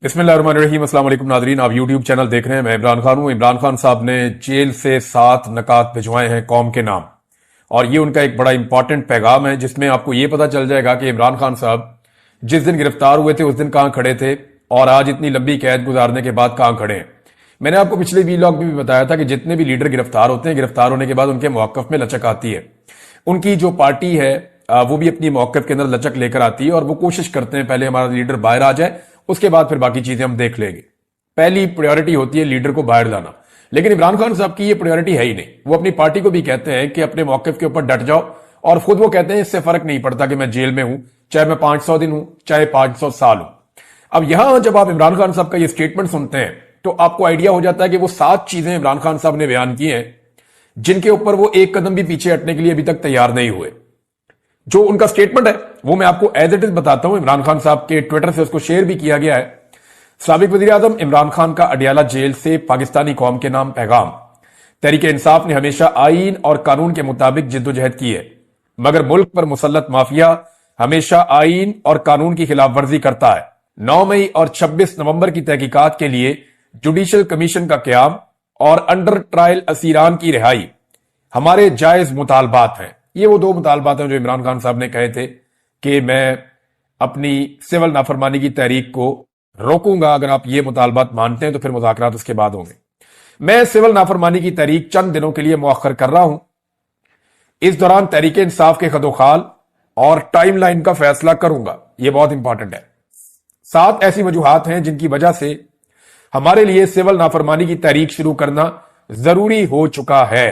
بسم اللہ الرحمن الرحیم۔ السلام علیکم ناظرین، آپ یوٹیوب چینل دیکھ رہے ہیں، میں عمران خان ہوں۔ عمران خان صاحب نے جیل سے 7 نکات بھجوائے ہیں قوم کے نام، اور یہ ان کا ایک بڑا امپورٹنٹ پیغام ہے جس میں آپ کو یہ پتا چل جائے گا کہ عمران خان صاحب جس دن گرفتار ہوئے تھے اس دن کہاں کھڑے تھے اور آج اتنی لمبی قید گزارنے کے بعد کہاں کھڑے ہیں۔ میں نے آپ کو پچھلے ویلاگ میں بھی بتایا تھا کہ جتنے بھی لیڈر گرفتار ہوتے ہیں، گرفتار ہونے کے بعد ان کے موقف میں لچک آتی ہے۔ ان کی جو پارٹی ہے وہ بھی اپنی موقف کے اندر لچک لے کر آتی ہے، اور وہ کوشش کرتے ہیں پہلے ہمارا لیڈر باہر آ جائے، اس کے بعد پھر باقی چیزیں ہم دیکھ لیں گے۔ پہلی پریورٹی ہوتی ہے لیڈر کو باہر لانا، لیکن عمران خان صاحب کی یہ پریورٹی ہے ہی نہیں۔ وہ اپنی پارٹی کو بھی کہتے ہیں کہ اپنے موقف کے اوپر ڈٹ جاؤ، اور خود وہ کہتے ہیں اس سے فرق نہیں پڑتا کہ میں جیل میں ہوں، چاہے میں 500 دن ہوں چاہے 500 سال ہوں۔ اب یہاں جب آپ عمران خان صاحب کا یہ سٹیٹمنٹ سنتے ہیں تو آپ کو آئیڈیا ہو جاتا ہے کہ وہ 7 چیزیں عمران خان صاحب نے بیان کی ہیں جن کے اوپر وہ ایک قدم بھی پیچھے ہٹنے کے لیے ابھی تک تیار نہیں ہوئے۔ جو ان کا سٹیٹمنٹ ہے وہ میں آپ کو ایز اٹ از بتاتا ہوں۔ عمران خان صاحب کے ٹویٹر سے اس کو شیئر بھی کیا گیا ہے۔ سابق وزیر اعظم عمران خان کا اڈیالہ جیل سے پاکستانی قوم کے نام پیغام۔ تحریک انصاف نے ہمیشہ آئین اور قانون کے مطابق جدوجہد کی ہے، مگر ملک پر مسلط مافیا ہمیشہ آئین اور قانون کی خلاف ورزی کرتا ہے۔ 9 مئی اور 26 نومبر کی تحقیقات کے لیے جوڈیشل کمیشن کا قیام اور انڈر ٹرائل اسیران کی رہائی ہمارے جائز مطالبات ہیں۔ یہ وہ 2 مطالبات ہیں جو عمران خان صاحب نے کہے تھے کہ میں اپنی سول نافرمانی کی تحریک کو روکوں گا، اگر آپ یہ مطالبات مانتے ہیں تو پھر مذاکرات اس کے بعد ہوں گے۔ میں سول نافرمانی کی تحریک چند دنوں کے لیے مؤخر کر رہا ہوں۔ اس دوران تحریک انصاف کے خدوخال اور ٹائم لائن کا فیصلہ کروں گا۔ یہ بہت امپورٹنٹ ہے۔ 7 ایسی وجوہات ہیں جن کی وجہ سے ہمارے لیے سول نافرمانی کی تحریک شروع کرنا ضروری ہو چکا ہے۔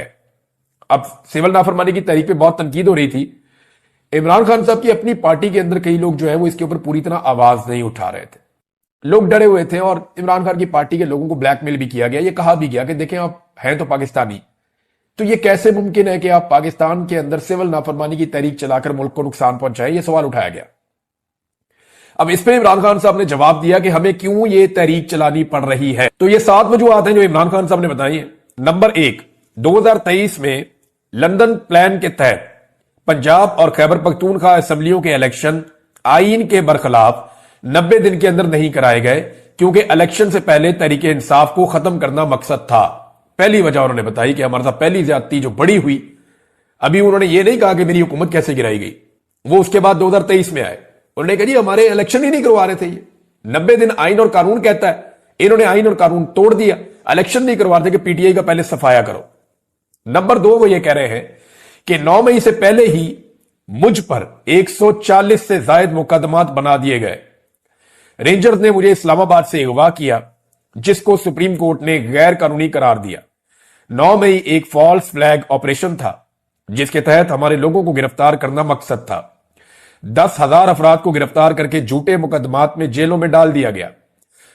اب سول نافرمانی کی تحریک پہ بہت تنقید ہو رہی تھی۔ عمران خان صاحب کی اپنی پارٹی کے اندر کئی لوگ جو ہیں وہ اس کے اوپر پوری طرح آواز نہیں اٹھا رہے تھے، لوگ ڈرے ہوئے تھے، اور عمران خان کی پارٹی کے لوگوں کو بلیک میل بھی کیا گیا۔ یہ کہا بھی گیا کہ دیکھیں آپ ہیں تو پاکستانی، تو یہ کیسے ممکن ہے کہ آپ پاکستان کے اندر سول نافرمانی کی تحریک چلا کر ملک کو نقصان پہنچائیں؟ یہ سوال اٹھایا گیا۔ اب اس پہ عمران خان صاحب نے جواب دیا کہ ہمیں کیوں یہ تحریک چلانی پڑ رہی ہے۔ تو یہ 7 وجوہات ہیں جو عمران خان صاحب نے بتائی ہیں۔ نمبر 1، 2023 میں لندن پلان کے تحت پنجاب اور خیبر پختونخوا اسمبلیوں کے الیکشن آئین کے برخلاف 90 دن کے اندر نہیں کرائے گئے، کیونکہ الیکشن سے پہلے تحریک انصاف کو ختم کرنا مقصد تھا۔ پہلی وجہ انہوں نے بتائی کہ ہمارے ساتھ پہلی زیادتی جو بڑی ہوئی، ابھی انہوں نے یہ نہیں کہا کہ میری حکومت کیسے گرائی گئی، وہ اس کے بعد 2023 میں آئے، انہوں نے کہا جی ہمارے الیکشن ہی نہیں کروا رہے تھے، یہ 90 دن آئین اور قانون کہتا ہے، انہوں نے آئین اور قانون توڑ دیا، الیکشن نہیں کروا رہے تھے کہ پی ٹی آئی کا پہلے صفایا کرو۔ نمبر 2، وہ یہ کہہ رہے ہیں کہ 9 مئی سے پہلے ہی مجھ پر 140 سے زائد مقدمات بنا دیے گئے۔ رینجرز نے مجھے اسلام آباد سے اغوا کیا، جس کو سپریم کورٹ نے غیر قانونی قرار دیا۔ 9 مئی ایک فالس فلیگ آپریشن تھا جس کے تحت ہمارے لوگوں کو گرفتار کرنا مقصد تھا۔ 10,000 افراد کو گرفتار کر کے جھوٹے مقدمات میں جیلوں میں ڈال دیا گیا۔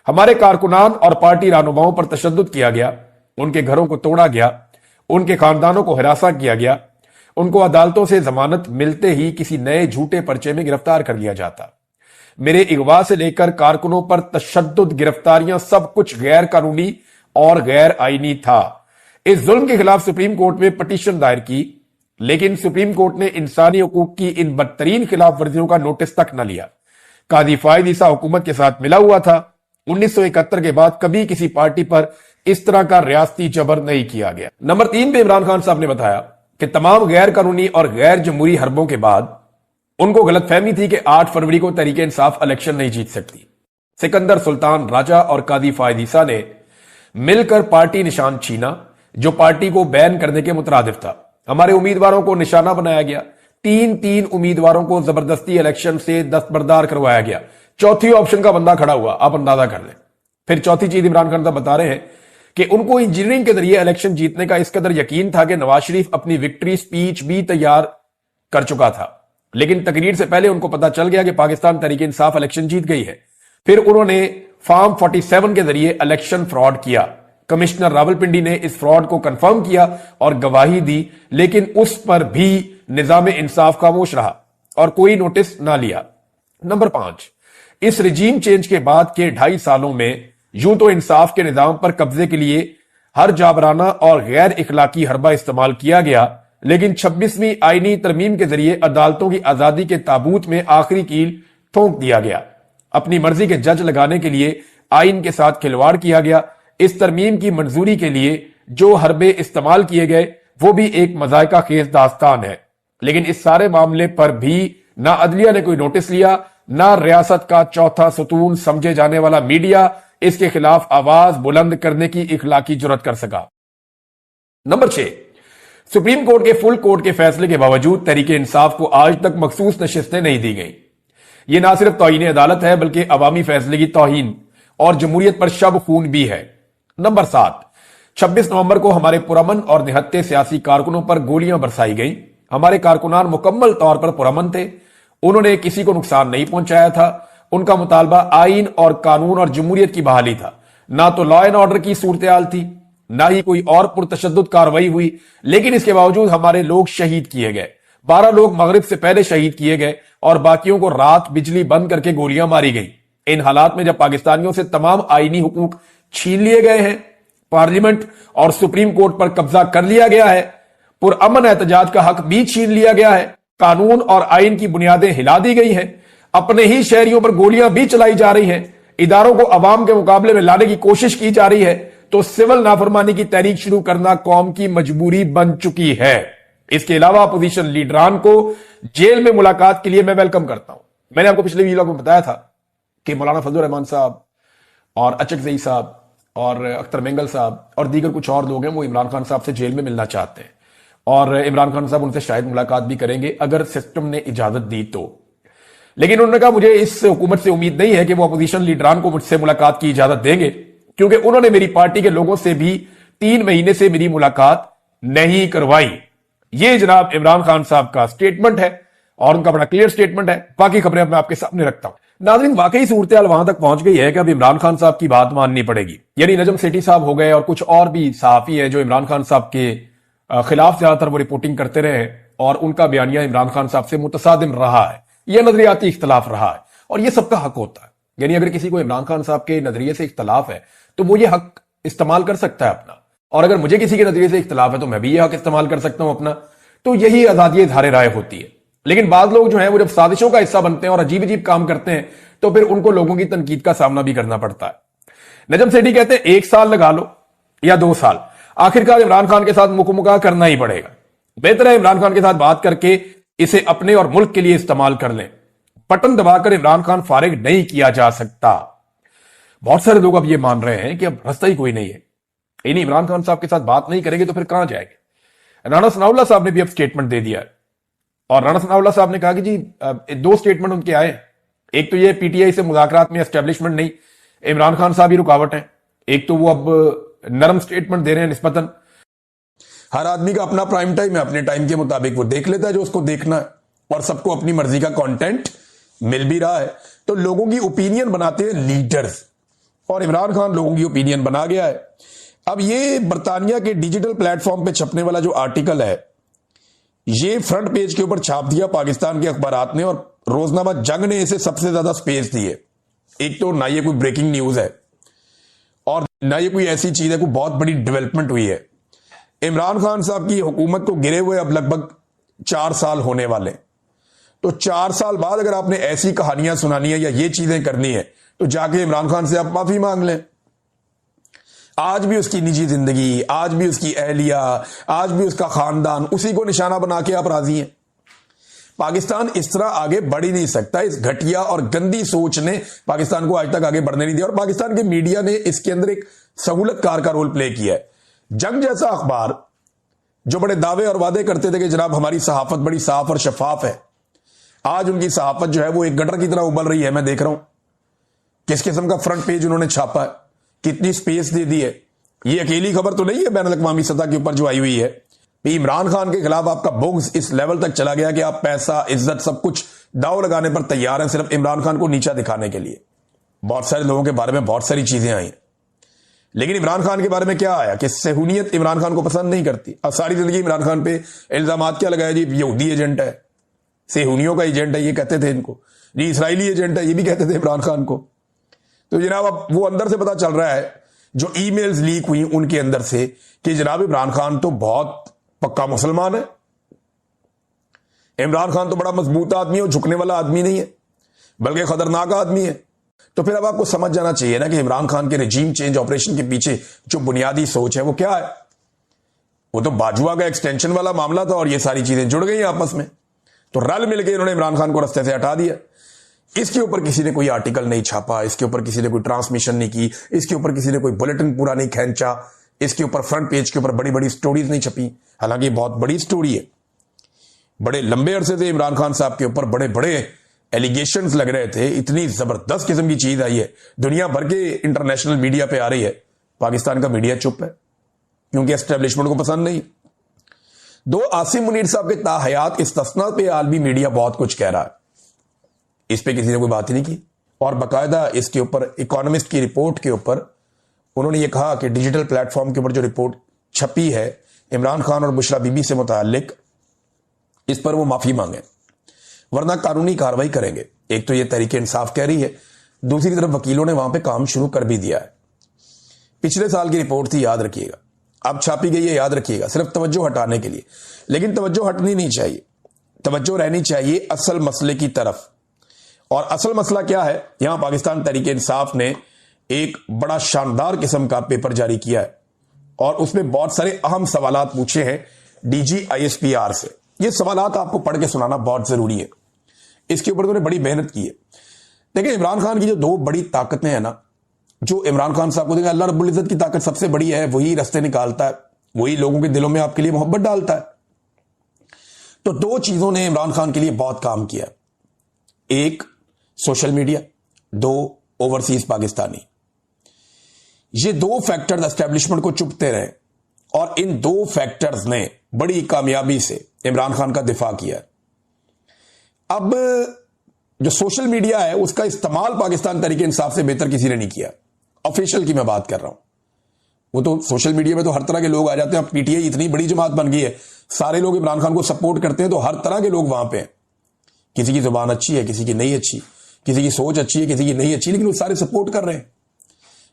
ہمارے کارکنان اور پارٹی رہنماؤں پر تشدد کیا گیا، ان کے گھروں کو توڑا گیا، ان کے خاندانوں کو ہراساں کیا گیا، ان کو عدالتوں سے ضمانت ملتے ہی کسی نئے جھوٹے پرچے میں گرفتار کر لیا جاتا۔ میرے اغوا سے لے کر کارکنوں پر تشدد، گرفتاریاں، سب کچھ غیر قانونی اور غیر آئینی تھا۔ اس ظلم کے خلاف سپریم کورٹ میں پٹیشن دائر کی، لیکن سپریم کورٹ نے انسانی حقوق کی ان بدترین خلاف ورزیوں کا نوٹس تک نہ لیا۔ قاضی فائد عیسیٰ حکومت کے ساتھ ملا ہوا تھا۔ 1971 کے بعد کبھی کسی پارٹی پر اس طرح کا ریاستی جبر نہیں کیا گیا۔ نمبر 3 پہ عمران خان صاحب نے بتایا کہ تمام غیر قانونی اور غیر جمہوری حربوں کے بعد ان کو غلط فہمی تھی کہ 8 فروری کو تحریک انصاف الیکشن نہیں جیت سکتی۔ سکندر سلطان راجہ اور قاضی فائد عیسیٰ نے مل کر پارٹی نشان چھینا جو پارٹی کو بین کرنے کے مترادف تھا۔ ہمارے امیدواروں کو نشانہ بنایا گیا، 3 امیدواروں کو زبردستی الیکشن سے دستبردار کروایا گیا۔ چوتھی آپشن کا بندہ کھڑا ہوا، آپ اندازہ کر لیں۔ پھر چوتھی چیز عمران خان صاحب بتا رہے ہیں کہ ان کو انجینئرنگ کے ذریعے الیکشن جیتنے کا اس قدر یقین تھا کہ نواز شریف اپنی وکٹری سپیچ بھی تیار کر چکا تھا، لیکن تقریر سے پہلے ان کو پتا چل گیا کہ پاکستان تحریک انصاف الیکشن جیت گئی ہے۔ پھر انہوں نے فارم 47 کے ذریعے الیکشن فراڈ کیا۔ کمشنر راولپنڈی نے اس فراڈ کو کنفرم کیا اور گواہی دی، لیکن اس پر بھی نظام انصاف خاموش رہا اور کوئی نوٹس نہ لیا۔ نمبر 5، اس رجیم چینج کے بعد کے 2.5 سالوں میں یوں تو انصاف کے نظام پر قبضے کے لیے ہر جابرانہ اور غیر اخلاقی حربہ استعمال کیا گیا، لیکن 26ویں آئینی ترمیم کے ذریعے عدالتوں کی آزادی کے تابوت میں آخری کیل ٹھونک دیا گیا۔ اپنی مرضی کے جج لگانے کے لیے آئین کے ساتھ کھلواڑ کیا گیا. اس ترمیم کی منظوری کے لیے جو حربے استعمال کیے گئے وہ بھی ایک مذائقہ خیز داستان ہے. لیکن اس سارے معاملے پر بھی نہ عدلیہ نے کوئی نوٹس لیا، نہ ریاست کا چوتھا ستون سمجھے جانے والا میڈیا اس کے خلاف آواز بلند کرنے کی اخلاقی جرات کر سکا. نمبر 6، سپریم کورٹ کے فل کورٹ کے فیصلے کے باوجود تحریک انصاف کو آج تک مخصوص نشستیں نہیں دی گئیں. یہ نہ صرف توہین عدالت ہے بلکہ عوامی فیصلے کی توہین اور جمہوریت پر شب خون بھی ہے. نمبر 7، 26 نومبر کو ہمارے پرامن اور نہتے سیاسی کارکنوں پر گولیاں برسائی گئیں. ہمارے کارکنان مکمل طور پر پرامن تھے، انہوں نے کسی کو نقصان نہیں پہنچایا تھا. ان کا مطالبہ آئین اور قانون اور جمہوریت کی بحالی تھا، نہ تو لا اینڈ آرڈر کی صورتحال تھی، نہ ہی کوئی اور پرتشدد کارروائی ہوئی. لیکن اس کے باوجود ہمارے لوگ شہید کیے گئے. 12 لوگ مغرب سے پہلے شہید کیے گئے اور باقیوں کو رات بجلی بند کر کے گولیاں ماری گئیں. ان حالات میں جب پاکستانیوں سے تمام آئینی حقوق چھین لیے گئے ہیں، پارلیمنٹ اور سپریم کورٹ پر قبضہ کر لیا گیا ہے، پرامن احتجاج کا حق بھی چھین لیا گیا ہے، قانون اور آئین کی بنیادیں ہلا دی گئی ہیں، اپنے ہی شہریوں پر گولیاں بھی چلائی جا رہی ہیں، اداروں کو عوام کے مقابلے میں لانے کی کوشش کی جا رہی ہے، تو سول نافرمانی کی تحریک شروع کرنا قوم کی مجبوری بن چکی ہے. اس کے علاوہ اپوزیشن لیڈران کو جیل میں ملاقات کے لیے میں ویلکم کرتا ہوں. میں نے آپ کو پچھلے ویڈیو میں بتایا تھا کہ مولانا فضل الرحمان صاحب اور اچک زئی صاحب اور اختر مینگل صاحب اور دیگر کچھ اور لوگ ہیں وہ عمران خان صاحب سے جیل میں ملنا چاہتے ہیں، اور عمران خان صاحب ان سے شاید ملاقات بھی کریں گے اگر سسٹم نے اجازت دی تو. لیکن انہوں نے کہا مجھے اس حکومت سے امید نہیں ہے کہ وہ اپوزیشن لیڈران کو مجھ سے ملاقات کی اجازت دیں گے، کیونکہ انہوں نے میری پارٹی کے لوگوں سے بھی 3 مہینے سے میری ملاقات نہیں کروائی. یہ جناب عمران خان صاحب کا سٹیٹمنٹ ہے اور ان کا بڑا کلیئر سٹیٹمنٹ ہے. باقی خبریں میں آپ کے سامنے رکھتا ہوں. ناظرین، واقعی صورتحال وہاں تک پہنچ گئی ہے کہ اب عمران خان صاحب کی بات ماننی پڑے گی. یعنی نجم سیٹھی صاحب ہو گئے اور کچھ اور بھی صحافی ہیں جو عمران خان صاحب کے خلاف زیادہ تر وہ رپورٹنگ کرتے رہے اور ان کا بیانیہ عمران خان صاحب سے متصادم رہا ہے، یہ نظریاتی اختلاف رہا ہے اور یہ سب کا حق ہوتا ہے. یعنی اگر کسی کو عمران خان صاحب کے نظریے سے اختلاف ہے تو وہ یہ حق استعمال کر سکتا ہے اپنا، اور اگر مجھے کسی کے نظریے سے اختلاف ہے تو میں بھی یہ حق استعمال کر سکتا ہوں اپنا. تو یہی آزادی اظہار رائے ہوتی ہے. لیکن بعض لوگ جو ہیں وہ جب سازشوں کا حصہ بنتے ہیں اور عجیب عجیب کام کرتے ہیں تو پھر ان کو لوگوں کی تنقید کا سامنا بھی کرنا پڑتا ہے. نجم سیٹھی کہتے ہیں 1 سال لگا لو یا 2 سال، آخرکار عمران خان کے ساتھ مکمکا کرنا ہی پڑے گا. بہتر ہے عمران خان کے ساتھ بات کر کے اسے اپنے اور ملک کے لیے استعمال کر لیں. بٹن دبا کر عمران خان فارغ نہیں کیا جا سکتا. بہت سارے لوگ اب یہ مان رہے ہیں کہ اب رستہ ہی کوئی نہیں ہے، یعنی عمران خان صاحب کے ساتھ بات نہیں کریں گے تو پھر کہاں جائے گے. رانا ثناء اللہ صاحب نے بھی اب سٹیٹمنٹ دے دیا ہے، اور رانا ثناء اللہ صاحب نے کہا کہ جی 2 سٹیٹمنٹ ان کے آئے. ایک تو یہ پی ٹی آئی سے مذاکرات میں اسٹیبلشمنٹ نہیں، عمران خان صاحب ہی رکاوٹ ہیں. ایک تو وہ اب نرم سٹیٹمنٹ دے رہے ہیں نسبتاً. ہر آدمی کا اپنا پرائم ٹائم ہے، اپنے ٹائم کے مطابق وہ دیکھ لیتا ہے جو اس کو دیکھنا ہے، اور سب کو اپنی مرضی کا کانٹینٹ مل بھی رہا ہے. تو لوگوں کی اوپینین بناتے ہیں لیڈرز، اور عمران خان لوگوں کی اوپینین بنا گیا ہے. اب یہ برطانیہ کے ڈیجیٹل پلیٹ فارم پہ چھپنے والا جو آرٹیکل ہے یہ فرنٹ پیج کے اوپر چھاپ دیا پاکستان کے اخبارات نے، اور روزنامہ جنگ نے اسے سب سے زیادہ سپیس دی ہے. ایک تو نہ یہ کوئی بریکنگ نیوز ہے اور نہ یہ کوئی ایسی چیز ہے کوئی بہت بڑی ڈیولپمنٹ ہوئی ہے. عمران خان صاحب کی حکومت کو گرے ہوئے اب لگ بھگ 4 سال ہونے والے. تو 4 سال بعد اگر آپ نے ایسی کہانیاں سنانی ہے یا یہ چیزیں کرنی ہے تو جا کے عمران خان سے آپ معافی مانگ لیں. آج بھی اس کی نجی زندگی، آج بھی اس کی اہلیہ، آج بھی اس کا خاندان، اسی کو نشانہ بنا کے آپ راضی ہیں. پاکستان اس طرح آگے بڑھ ہی نہیں سکتا. اس گھٹیا اور گندی سوچ نے پاکستان کو آج تک آگے بڑھنے نہیں دیا، اور پاکستان کے میڈیا نے اس کے اندر ایک سہولت کار کا رول پلے کیا ہے. جنگ جیسا اخبار جو بڑے دعوے اور وعدے کرتے تھے کہ جناب ہماری صحافت بڑی صاف اور شفاف ہے، آج ان کی صحافت جو ہے وہ ایک گٹر کی طرح ابل رہی ہے. میں دیکھ رہا ہوں کس قسم کا فرنٹ پیج انہوں نے چھاپا ہے، کتنی سپیس دے دی ہے. یہ اکیلی خبر تو نہیں ہے بین الاقوامی سطح کے اوپر جو آئی ہوئی ہے. عمران خان کے خلاف آپ کا بغض اس لیول تک چلا گیا کہ آپ پیسہ، عزت، سب کچھ داؤ لگانے پر تیار ہیں صرف عمران خان کو نیچا دکھانے کے لیے. بہت سارے لوگوں کے بارے میں بہت ساری چیزیں آئی، لیکن عمران خان کے بارے میں کیا آیا کہ صہیونیت عمران خان کو پسند نہیں کرتی. اب ساری زندگی عمران خان پہ الزامات کیا لگایا؟ جی یہودی ایجنٹ ہے، صہیونیوں کا ایجنٹ ہے، یہ کہتے تھے ان کو. جی اسرائیلی ایجنٹ ہے، یہ بھی کہتے تھے عمران خان کو. تو جناب اب وہ اندر سے پتا چل رہا ہے جو ای میلز لیک ہوئی ان کے اندر سے کہ جناب عمران خان تو بہت پکا مسلمان ہے. عمران خان تو بڑا مضبوط آدمی ہے، جھکنے والا آدمی نہیں ہے بلکہ خطرناک آدمی ہے. تو پھر اب آپ کو سمجھ جانا چاہیے نا کہ عمران خان کے رجیم چینج آپریشن کے پیچھے جو بنیادی سوچ ہے وہ کیا ہے. وہ تو باجوہ کا ایکسٹینشن والا معاملہ تھا اور یہ ساری چیزیں جڑ گئی آپس میں, تو رل مل کے انہوں نے عمران خان کو رستے سے ہٹا دیا. اس کے اوپر کسی نے کوئی آرٹیکل نہیں چھاپا, اس کے اوپر کسی نے کوئی ٹرانسمیشن نہیں کی, اس کے اوپر کسی نے کوئی بلیٹن پورا نہیں کھینچا, اس کے اوپر فرنٹ پیج کے اوپر بڑی بڑی سٹوریز نہیں چھپی. حالانکہ یہ بہت بڑی سٹوری ہے. بڑے لمبے عرصے سے عمران خان صاحب کے اوپر بڑے بڑے ایلیگیشنز لگ رہے تھے, اتنی زبردست قسم کی چیز آئی ہے, دنیا بھر کے انٹرنیشنل میڈیا پہ آ رہی ہے. پاکستان کا میڈیا چپ ہے کیونکہ اسٹیبلشمنٹ کو پسند نہیں. دو عاصم منیر صاحب کے تاحیات استثناء پہ عالمی میڈیا بہت کچھ کہہ رہا ہے, اس پہ کسی نے کوئی بات ہی نہیں کی. اور باقاعدہ اس کے اوپر اکانومسٹ کی رپورٹ کے اوپر انہوں نے یہ کہا کہ ڈیجیٹل پلیٹ فارم کے اوپر جو رپورٹ چھپی ہے عمران خان اور بشرا بی بی سے متعلق, اس پر وہ معافی مانگیں ورنہ قانونی کاروائی کریں گے. ایک تو یہ تحریک انصاف کہہ رہی ہے, دوسری طرف وکیلوں نے وہاں پہ کام شروع کر بھی دیا ہے. پچھلے سال کی رپورٹ تھی, یاد رکھیے گا, اب چھاپی گئی ہے, یاد رکھیے گا, صرف توجہ ہٹانے کے لیے. لیکن توجہ ہٹنی نہیں چاہیے, توجہ رہنی چاہیے اصل مسئلے کی طرف. اور اصل مسئلہ کیا ہے؟ یہاں پاکستان تحریک انصاف نے ایک بڑا شاندار قسم کا پیپر جاری کیا ہے اور اس میں بہت سارے اہم سوالات پوچھے ہیں D G I S P R سے. یہ سوالات آپ کو پڑھ کے سنانا بہت ضروری ہے, اس کے اوپر انہوں نے بڑی محنت کی ہے. دیکھیں عمران خان کی جو دو بڑی طاقتیں ہیں نا, جو عمران خان صاحب کو دیکھیں, اللہ رب العزت کی طاقت سب سے بڑی ہے, وہی رستے نکالتا ہے, وہی لوگوں کے دلوں میں آپ کے لیے محبت ڈالتا ہے. تو دو چیزوں نے عمران خان کے لیے بہت کام کیا, ایک سوشل میڈیا, دو اوورسیز پاکستانی. یہ دو فیکٹرز اسٹیبلشمنٹ کو چپتے رہے اور ان دو فیکٹرز نے بڑی کامیابی سے عمران خان کا دفاع کیا. اب جو سوشل میڈیا ہے اس کا استعمال پاکستان تحریک انصاف سے بہتر کسی نے نہیں کیا. آفیشیل کی میں بات کر رہا ہوں. وہ تو سوشل میڈیا میں تو ہر طرح کے لوگ آ جاتے ہیں. پی ٹی آئی اتنی بڑی جماعت بن گئی ہے, سارے لوگ عمران خان کو سپورٹ کرتے ہیں, تو ہر طرح کے لوگ وہاں پہ ہیں. کسی کی زبان اچھی ہے, کسی کی نہیں اچھی, کسی کی سوچ اچھی ہے, کسی کی نہیں اچھی, لیکن وہ سارے سپورٹ کر رہے ہیں.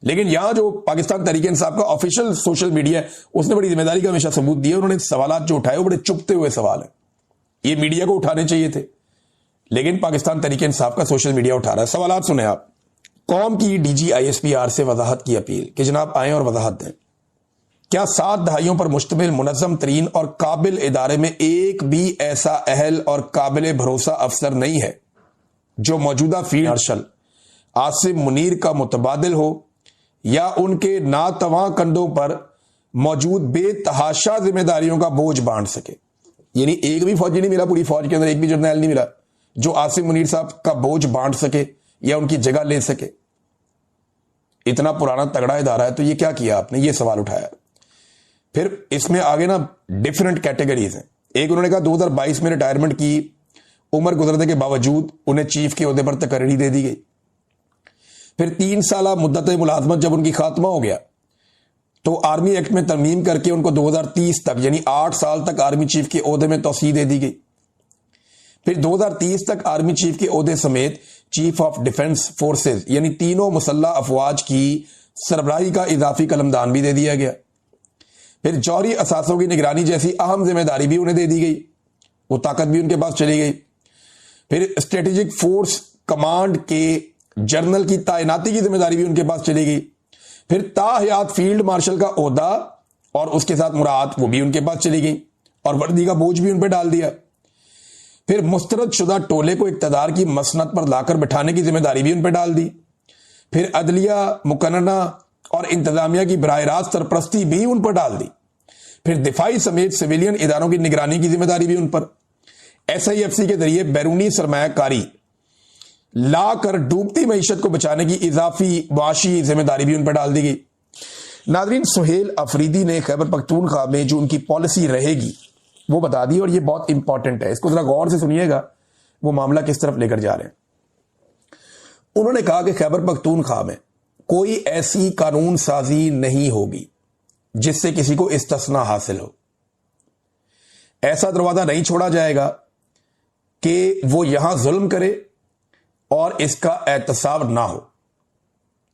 لیکن یہاں جو پاکستان تحریک انصاف کا آفیشیل سوشل میڈیا ہے اس نے بڑی ذمہ داری کا ہمیشہ ثبوت دیا. انہوں نے سوالات جو اٹھائے وہ بڑے چپتے ہوئے سوال ہیں, یہ میڈیا کو اٹھانے چاہیے تھے, لیکن پاکستان تحریک انصاف کا سوشل میڈیا اٹھا رہا ہے. سوالات سنیں آپ. قوم کی D G I S P R سے وضاحت کی اپیل کہ جناب آئیں اور وضاحت دیں. کیا 7 دہائیوں پر مشتمل منظم ترین اور قابل ادارے میں ایک بھی ایسا اہل اور قابل بھروسہ افسر نہیں ہے جو موجودہ فیلڈ مارشل عاصم منیر کا متبادل ہو یا ان کے ناتواں کندھوں پر موجود بے تحاشا ذمہ داریوں کا بوجھ بانٹ سکے؟ یعنی ایک بھی فوجی نہیں ملا پوری فوج کے اندر, ایک بھی جرنیل نہیں ملا جو عاصم منیر صاحب کا بوجھ بانٹ سکے یا ان کی جگہ لے سکے. اتنا پرانا تگڑا ادارہ ہے تو یہ کیا کیا آپ نے؟ یہ سوال اٹھایا. پھر اس میں آگے نا ڈیفرنٹ کیٹیگریز ہیں. ایک انہوں نے کہا 2022 میں ریٹائرمنٹ کی عمر گزرنے کے باوجود انہیں چیف کے عہدے پر تقرری دے دی گئی. پھر 3 سالہ مدت ملازمت جب ان کی خاتمہ ہو گیا تو آرمی ایکٹ میں ترمیم کر کے ان کو 2030 تک یعنی 8 سال تک آرمی چیف کے عہدے میں توسیع دے دی گئی. پھر 2030 تک آرمی چیف کے عہدے سمیت چیف آف ڈیفنس فورسز یعنی تینوں مسلح افواج کی سربراہی کا اضافی قلمدان بھی دے دیا گیا. پھر جوہری اثاثوں کی نگرانی جیسی اہم ذمہ داری بھی انہیں دے دی گئی, وہ طاقت بھی ان کے پاس چلی گئی. پھر اسٹریٹجک فورس کمانڈ کے جنرل کی تعیناتی کی ذمہ داری بھی ان کے پاس چلی گئی. پھر تاحیات فیلڈ مارشل کا عہدہ اور اس کے ساتھ مراعات وہ بھی ان کے پاس چلی گئی اور وردی کا بوجھ بھی ان پہ ڈال دیا. پھر مسترد شدہ ٹولے کو اقتدار کی مسند پر لا کر بٹھانے کی ذمہ داری بھی ان پہ ڈال دی. پھر عدلیہ مقننہ اور انتظامیہ کی براہ راست سرپرستی بھی ان پر ڈال دی. پھر دفاعی سمیت سویلین اداروں کی نگرانی کی ذمہ داری بھی ان پر. ایس آئی ایف سی کے ذریعے بیرونی سرمایہ کاری لا کر ڈوبتی معیشت کو بچانے کی اضافی معاشی ذمہ داری بھی ان پر ڈال دی گئی. ناظرین, سہیل افریدی نے خیبر پختونخوا میں جو ان کی پالیسی رہے گی وہ بتا دی, اور یہ بہت امپورٹنٹ ہے, اس کو ذرا غور سے سنیے گا وہ معاملہ کس طرف لے کر جا رہے ہیں. انہوں نے کہا کہ خیبر پختونخوا میں کوئی ایسی قانون سازی نہیں ہوگی جس سے کسی کو استثناء حاصل ہو. ایسا دروازہ نہیں چھوڑا جائے گا کہ وہ یہاں ظلم کرے اور اس کا احتساب نہ ہو.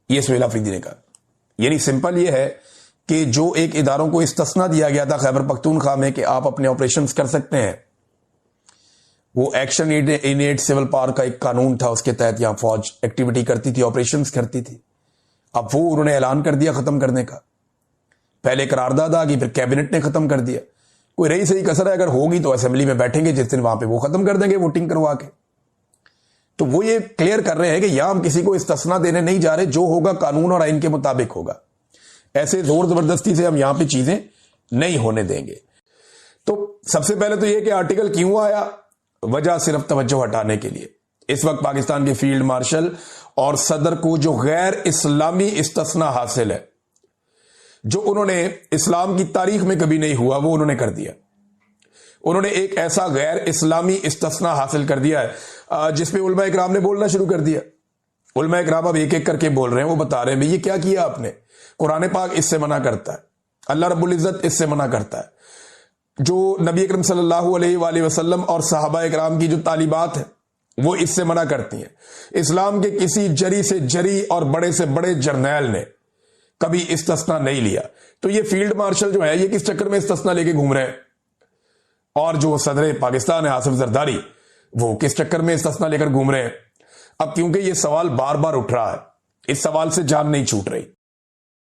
یہ سہیل افریدی نے کہا. یعنی سمپل یہ ہے کہ جو ایک اداروں کو استثناء دیا گیا تھا خیبر پختونخوا میں کہ آپ اپنے آپریشنز کر سکتے ہیں, وہ ایکشن انیٹ سول پاور کا ایک قانون تھا, اس کے تحت یہاں فوج ایکٹیویٹی کرتی تھی, آپریشنز کرتی تھی. اب وہ انہوں نے اعلان کر دیا ختم کرنے کا. پہلے قرارداد آ گئی, پھر کیبنٹ نے ختم کر دیا. کوئی رہی صحیح کسر ہے, اگر ہوگی تو اسمبلی میں بیٹھیں گے جس دن, وہاں پہ وہ ختم کر دیں گے ووٹنگ کروا کے. تو وہ یہ کلیئر کر رہے ہیں کہ یہاں ہم کسی کو استثنا دینے نہیں جا رہے, جو ہوگا قانون اور آئین کے مطابق ہوگا. ایسے زور زبردستی سے ہم یہاں پہ چیزیں نہیں ہونے دیں گے. تو سب سے پہلے تو یہ کہ آرٹیکل کیوں آیا, وجہ صرف توجہ ہٹانے کے لیے. اس وقت پاکستان کے فیلڈ مارشل اور صدر کو جو غیر اسلامی استثنا حاصل ہے, جو انہوں نے اسلام کی تاریخ میں کبھی نہیں ہوا, وہ انہوں نے کر دیا. انہوں نے ایک ایسا غیر اسلامی استثنا حاصل کر دیا ہے جس پہ علماء اکرام نے بولنا شروع کر دیا. علماء اکرام اب ایک ایک کر کے بول رہے ہیں, وہ بتا رہے ہیں یہ کیا کیا آپ نے. قرآن پاک اس سے منع کرتا ہے, اللہ رب العزت اس سے منع کرتا ہے, جو نبی اکرم صلی اللہ علیہ وآلہ وسلم اور صحابہ اکرام کی جو تعلیمات ہیں وہ اس سے منع کرتی ہیں. اسلام کے کسی جری سے جری اور بڑے سے بڑے جرنیل نے کبھی استثنا نہیں لیا. تو یہ فیلڈ مارشل جو ہے یہ کس چکر میں استثنا لے کے گھوم رہے ہیں, اور جو صدر پاکستان ہے آصف زرداری, وہ کس چکر میں استثنا لے کر گھوم رہے ہیں. اب کیونکہ یہ سوال بار بار اٹھ رہا ہے, اس سوال سے جان نہیں چھوٹ رہی.